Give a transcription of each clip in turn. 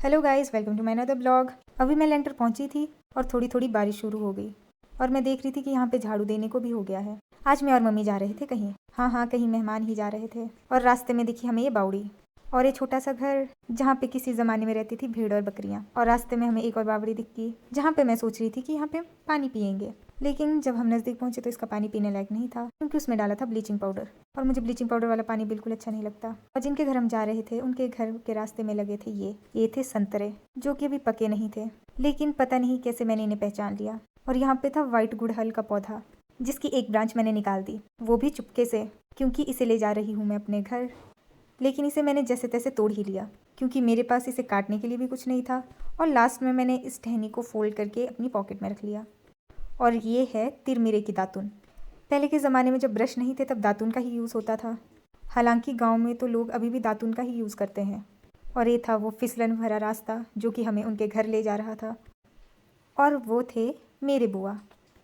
Hello guys, welcome to my another blog. अभी मैं लेंटर पहुंची थी और थोड़ी थोड़ी बारिश शुरू हो गई और मैं देख रही थी कि यहाँ पे झाड़ू देने को भी हो गया है। आज मैं और मम्मी जा रहे थे कहीं, हाँ कहीं मेहमान ही जा रहे थे। और रास्ते में दिखी हमें ये बावड़ी और ये छोटा सा घर जहाँ पे किसी ज़माने में रहती थी भेड़ और बकरियाँ। और रास्ते में हमें एक और बावड़ी दिखी जहाँ पे मैं सोच रही थी कि यहाँ पे पानी पियेंगे, लेकिन जब हम नज़दीक पहुंचे तो इसका पानी पीने लायक नहीं था क्योंकि उसमें डाला था ब्लीचिंग पाउडर, और मुझे ब्लीचिंग पाउडर वाला पानी बिल्कुल अच्छा नहीं लगता। और जिनके घर हम जा रहे थे उनके घर के रास्ते में लगे थे ये थे संतरे, जो कि अभी पके नहीं थे, लेकिन पता नहीं कैसे मैंने इन्हें पहचान लिया। और यहाँ पे था वाइट गुड़हल का पौधा जिसकी एक ब्रांच मैंने निकाल दी, वो भी चुपके से, क्योंकि इसे ले जा रही हूँ मैं अपने घर। लेकिन इसे मैंने जैसे तैसे तोड़ ही लिया क्योंकि मेरे पास इसे काटने के लिए भी कुछ नहीं था। और लास्ट में मैंने इस टहनी को फोल्ड करके अपनी पॉकेट में रख लिया। और ये है तिरमिरे की दातुन। पहले के ज़माने में जब ब्रश नहीं थे तब दातुन का ही यूज़ होता था। हालांकि गांव में तो लोग अभी भी दातुन का ही यूज़ करते हैं। और ये था वो फिसलन भरा रास्ता जो कि हमें उनके घर ले जा रहा था। और वो थे मेरे बुआ,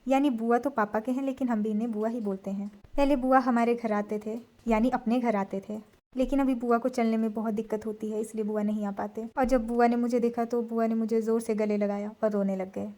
यानी बुआ तो पापा के हैं लेकिन हम भी इन्हें बुआ ही बोलते हैं। पहले बुआ हमारे घर आते थे, यानी अपने घर आते थे, लेकिन अभी बुआ को चलने में बहुत दिक्कत होती है इसलिए बुआ नहीं आ पाते। और जब बुआ ने मुझे देखा तो बुआ ने मुझे ज़ोर से गले लगाया और रोने लग गए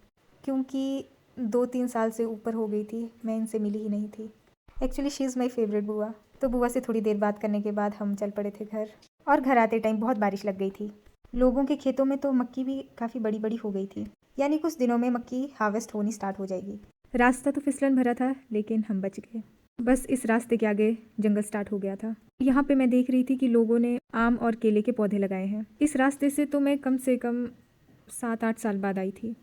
क्योंकि 2-3 साल से ऊपर हो गई थी मैं इनसे मिली ही नहीं थी। Actually she is my favourite बुआ। तो बुआ से थोड़ी देर बात करने के बाद हम चल पड़े थे घर। और घर आते टाइम बहुत बारिश लग गई थी। लोगों के खेतों में तो मक्की भी काफ़ी बड़ी बड़ी हो गई थी, यानी कुछ दिनों में मक्की हार्वेस्ट होनी स्टार्ट हो जाएगी। रास्ता तो फिसलन भरा था लेकिन हम बच गए। बस इस रास्ते के आगे जंगल स्टार्ट हो गया था। यहाँ पे मैं देख रही थी कि लोगों ने आम और केले के पौधे लगाए हैं। इस रास्ते से तो मैं कम से कम 7-8 साल बाद आई थी।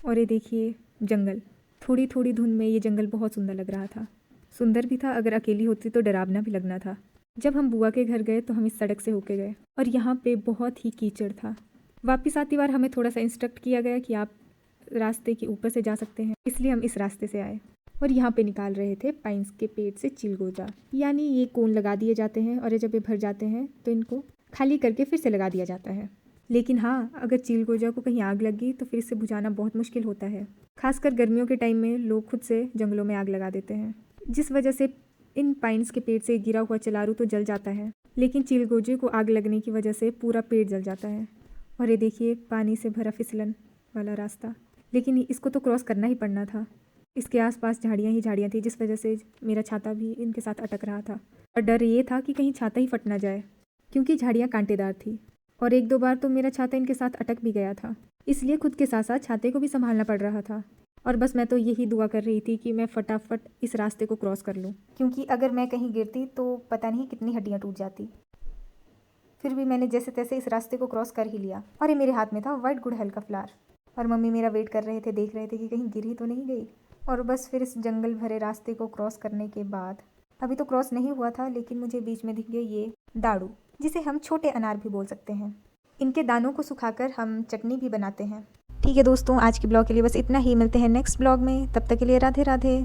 और ये देखिए जंगल, थोड़ी थोड़ी धुंध में ये जंगल बहुत सुंदर लग रहा था। सुंदर भी था, अगर अकेली होती तो डरावना भी लगना था। जब हम बुआ के घर गए तो हम इस सड़क से होके गए और यहाँ पे बहुत ही कीचड़ था। वापस आती बार हमें थोड़ा सा इंस्ट्रक्ट किया गया कि आप रास्ते के ऊपर से जा सकते हैं, इसलिए हम इस रास्ते से आए। और यहाँ पे निकाल रहे थे पाइन्स के पेड़ से चिलगोजा, यानी ये कोन लगा दिए जाते हैं और जब ये भर जाते हैं तो इनको खाली करके फिर से लगा दिया जाता है। लेकिन हाँ, अगर चिलगोजा को कहीं आग लगी तो फिर इसे बुझाना बहुत मुश्किल होता है। खासकर गर्मियों के टाइम में लोग खुद से जंगलों में आग लगा देते हैं, जिस वजह से इन पाइन्स के पेड़ से गिरा हुआ चलारू तो जल जाता है, लेकिन चिलगोजे को आग लगने की वजह से पूरा पेड़ जल जाता है। और ये देखिए पानी से भरा फिसलन वाला रास्ता, लेकिन इसको तो क्रॉस करना ही पड़ना था। इसके आसपास झाड़ियाँ ही झाड़ियाँ थी, जिस वजह से मेरा छाता भी इनके साथ अटक रहा था। और डर ये था कि कहीं छाता ही फट ना जाए क्योंकि झाड़ियाँ कांटेदार थी। और 1-2 बार तो मेरा छाता इनके साथ अटक भी गया था, इसलिए खुद के साथ साथ छाते को भी संभालना पड़ रहा था। और बस मैं तो यही दुआ कर रही थी कि मैं फटाफट इस रास्ते को क्रॉस कर लूँ, क्योंकि अगर मैं कहीं गिरती तो पता नहीं कितनी हड्डियाँ टूट जाती। फिर भी मैंने जैसे तैसे इस रास्ते को क्रॉस कर ही लिया। और ये मेरे हाथ में था वाइट गुड़हल का फ्लावर। और मम्मी मेरा वेट कर रहे थे, देख रहे थे कि कहीं गिर ही तो नहीं गई। और बस फिर इस जंगल भरे रास्ते को क्रॉस करने के बाद, अभी तो क्रॉस नहीं हुआ था लेकिन मुझे बीच में दिख गए ये दाड़ू, जिसे हम छोटे अनार भी बोल सकते हैं। इनके दानों को सुखाकर हम चटनी भी बनाते हैं। ठीक है दोस्तों, आज के ब्लॉग के लिए बस इतना ही। मिलते हैं नेक्स्ट ब्लॉग में, तब तक के लिए राधे राधे।